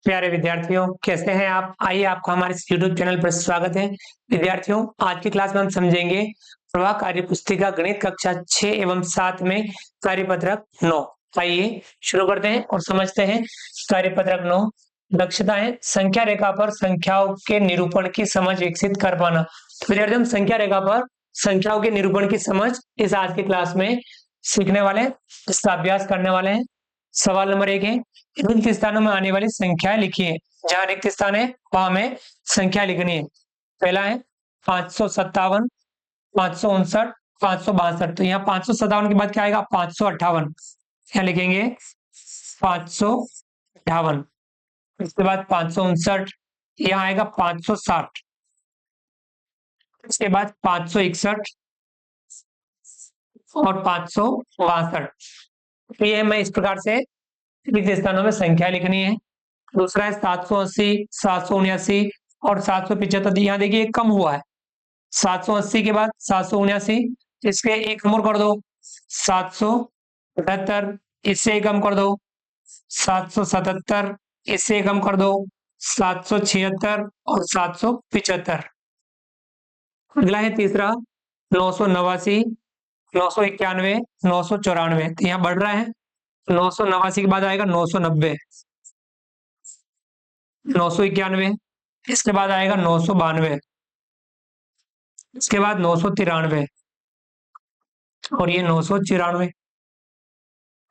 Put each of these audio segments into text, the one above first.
प्यारे विद्यार्थियों, कैसे हैं आप? आइए, आपका हमारे इस यूट्यूब चैनल पर स्वागत है। विद्यार्थियों, आज की क्लास में हम समझेंगे प्रवाह कार्य पुस्तिका गणित कक्षा 6 एवं 7 में कार्यपत्रक 9। आइए शुरू करते हैं और समझते हैं कार्यपत्रक 9। दक्षताएं: संख्या रेखा पर संख्याओं के निरूपण की समझ विकसित कर पाना। तो विद्यार्थियों, हम संख्या रेखा पर संख्याओं के निरूपण की समझ इस आज की क्लास में सीखने वाले हैं, इसका अभ्यास करने वाले हैं। सवाल नंबर 1 है, रिक्त स्थानों में आने वाली संख्याएं लिखिए। जहां रिक्त स्थान है वहां हमें संख्या लिखनी है। पहला है 557, 559, 562। तो यहाँ 557 के बाद क्या आएगा? 558। क्या लिखेंगे? 558। इसके बाद 559, यहाँ आएगा 560। इसके बाद 561 और 562। तो ये मैं इस प्रकार से रिक्त स्थानों में संख्या लिखनी है। दूसरा है 780, 779 और 775। यहाँ देखिए कम हुआ है। 780 के बाद 779, इसके एक कम और कर दो। 778, इससे एक कम कर दो। 777, इससे एक कम कर दो। 776 और 775। अगला है तीसरा 989, 991, 994। तो यहाँ बढ़ रहा है। 989 के बाद आएगा 990, 991, इसके बाद आएगा 992, इसके बाद 993 और ये 994।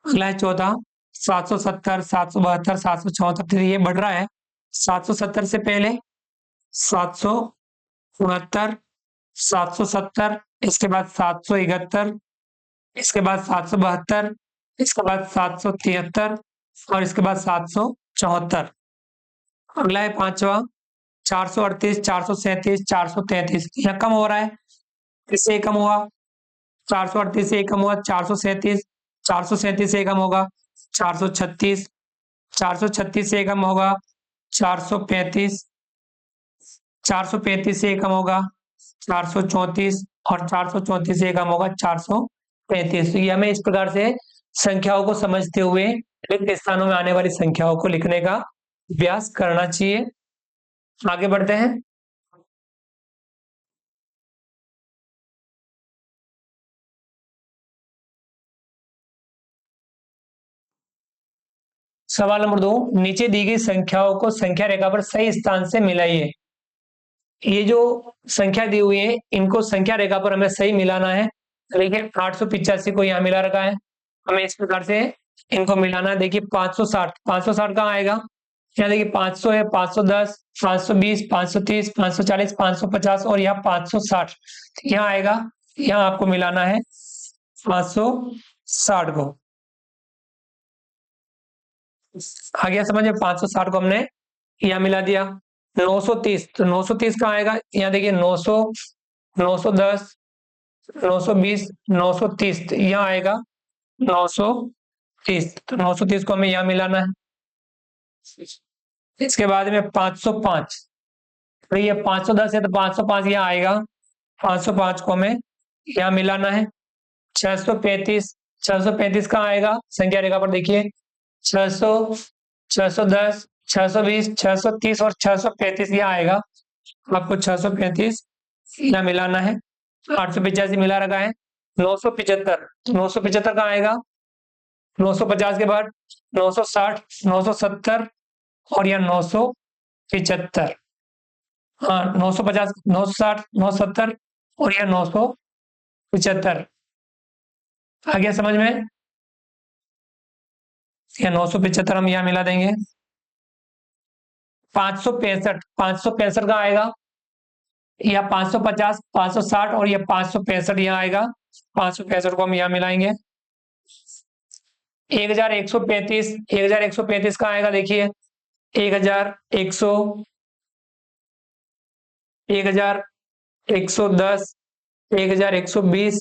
अगला है चौथा 770, 772, 774। ये बढ़ रहा है। 770 से पहले 769, 770, इसके बाद 771, इसके बाद 772, इसके बाद 773 और इसके बाद 774। अगला है पांचवा 438, 437, 433। यहाँ कम हो रहा है, इससे कम हुआ। 438 से कम हुआ 437, 437 से कम होगा 436, 436 से कम होगा 435, 435 से कम होगा 434 और 434 से कम होगा 435। तो ये हमें इस प्रकार से संख्याओं को समझते हुए रिक्त स्थानों में आने वाली संख्याओं को लिखने का अभ्यास करना चाहिए। आगे बढ़ते हैं। सवाल नंबर 2, नीचे दी गई संख्याओं को संख्या रेखा पर सही स्थान से मिलाइए। ये जो संख्या दी हुई है इनको संख्या रेखा पर हमें सही मिलाना है। देखिए 885 को यहाँ मिला रखा है, हमें इस प्रकार से इनको मिलाना है। देखिए 560, 560 कहाँ आएगा? यहाँ देखिए 500 है, 510, 520, 530, 540, 550 और यहाँ 560 यहाँ आएगा। यहाँ आपको मिलाना है 560 को। आ गया समझ में? 560 को हमने यहाँ मिला दिया। 930, तो 930 कहाँ आएगा? यहाँ देखिए 900, 910, 920, 930 यहाँ आएगा 930। तो 930 को हमें यहाँ मिलाना है। इसके बाद में 505, तो ये 510 है तो 505 यहाँ आएगा। 505 को हमें यहाँ मिलाना है। 635, 635 कहाँ आएगा? संख्या रेखा पर देखिए 600, 610, 620, 630 और 635 यहाँ आएगा। आपको 635 यहाँ मिलाना है। 885 मिला रखा है। 975, 975 कहाँ आएगा? 950 के बाद 960, 970 और यह 975। हाँ 950, 960, 970 और यह 975। आ गया समझ में? यह 975 हम यहाँ मिला देंगे। 565, 565 का आएगा। यह 550, 560 और यह 565 यहाँ आएगा। 565 को हम यहाँ मिलाएंगे। 1135, 1135 का आएगा। देखिए 1100, 1110, 1120,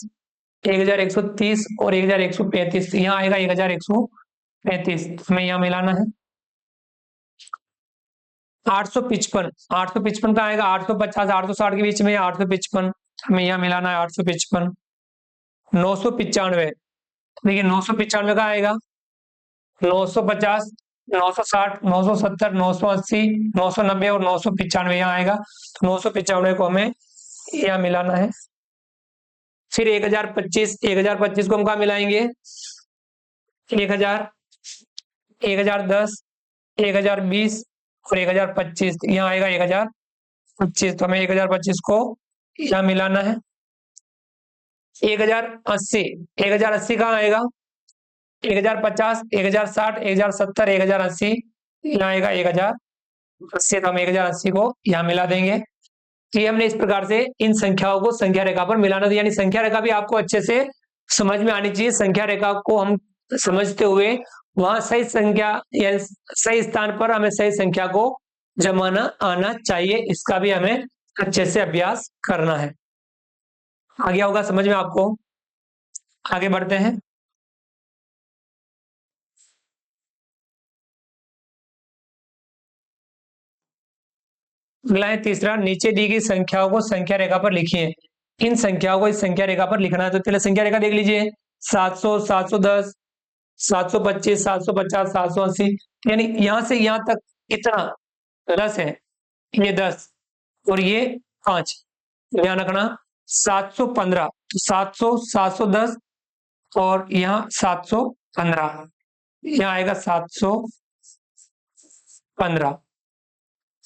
1130 और 1135 यहाँ आएगा। 1135 हमें यहाँ मिलाना है। 855, 855 का आएगा। 850, 860 के बीच में 855 हमें यहाँ मिलाना है। 855। 995, देखिए 995 का आएगा। 950, 960, 970, 980, 990 और 995 यहाँ आएगा। तो 995 को हमें यहाँ मिलाना है। फिर 1025, 1025 को हम कहाँ मिलाएंगे? 1000, 1010, 1020 और 1025, यहाँ आएगा 1025। तो हमें 1025 को यहाँ मिलाना है। 1080, 1080 कहाँ आएगा? 1050, 1060, 1070, 1080, यहाँ आएगा 1080। तो हम 1080 को यहाँ मिला देंगे। तो ये हमने इस प्रकार से इन संख्याओं को संख्या रेखा पर मिलाना था, यानी संख्या रेखा भी आपको अच्छे से समझ में आनी चाहिए। संख्या रेखा को हम समझते हुए वहां सही संख्या या सही स्थान पर हमें सही संख्या को जमाना आना चाहिए, इसका भी हमें अच्छे से अभ्यास करना है। आ गया होगा समझ में आपको? आगे बढ़ते हैं। अगला है तीसरा, नीचे दी गई संख्याओं को संख्या रेखा पर लिखिए। इन संख्याओं को इस संख्या रेखा पर लिखना है। तो पहले संख्या रेखा देख लीजिए। 700, 710, 725, 750, 780, यानी यहां से यहां तक इतना 10 है, ये 10 और ये 5। ध्यान रखना। 715, तो 700, 710 और यहाँ 715, यहाँ आएगा 715।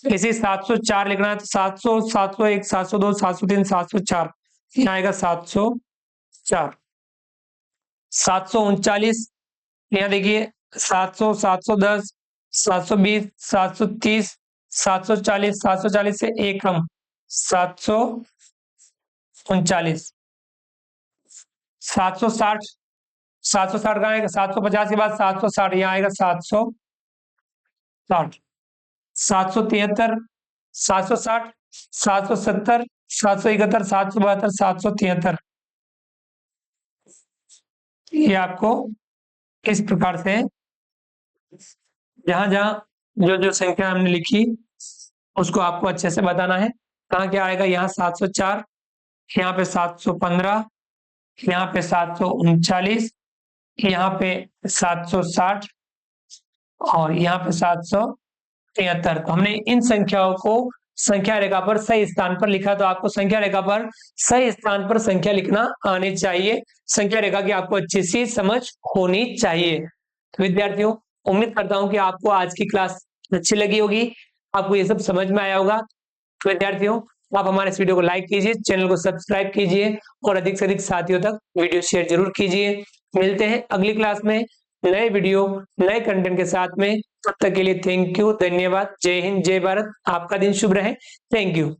इसी 704 लिखना है, तो 700, 701, 702, 703, 704, यहाँ आएगा 704। 739, यहाँ देखिए 700, 710, 720, 730, 740, 740 से एक कम 739। 760, 760 कहाँ आएगा? 750 के बाद 760, यहाँ आएगा 760। 773, 760, 770, 771, 772, 773। ये आपको इस प्रकार से जहां जहां जो जो संख्या हमने लिखी उसको आपको अच्छे से बताना है। कहाँ क्या आएगा? यहाँ 704, यहाँ पे 715, यहाँ पे 739, यहाँ पे 760 और यहाँ पे 773। तो हमने इन संख्याओं को संख्या रेखा पर सही स्थान पर लिखा। तो आपको संख्या रेखा पर सही स्थान पर संख्या लिखना आनी चाहिए। संख्या रेखा की आपको अच्छी सी समझ होनी चाहिए। तो विद्यार्थियों, उम्मीद करता हूं कि आपको आज की क्लास अच्छी लगी होगी, आपको ये सब समझ में आया होगा। तो विद्यार्थियों, आप हमारे इस वीडियो को लाइक कीजिए, चैनल को सब्सक्राइब कीजिए और अधिक से अधिक साथियों तक वीडियो शेयर जरूर कीजिए। मिलते हैं अगली क्लास में नए वीडियो नए कंटेंट के साथ में। तब तक के लिए थैंक यू, धन्यवाद, जय हिंद, जय भारत। आपका दिन शुभ रहे। Thank you.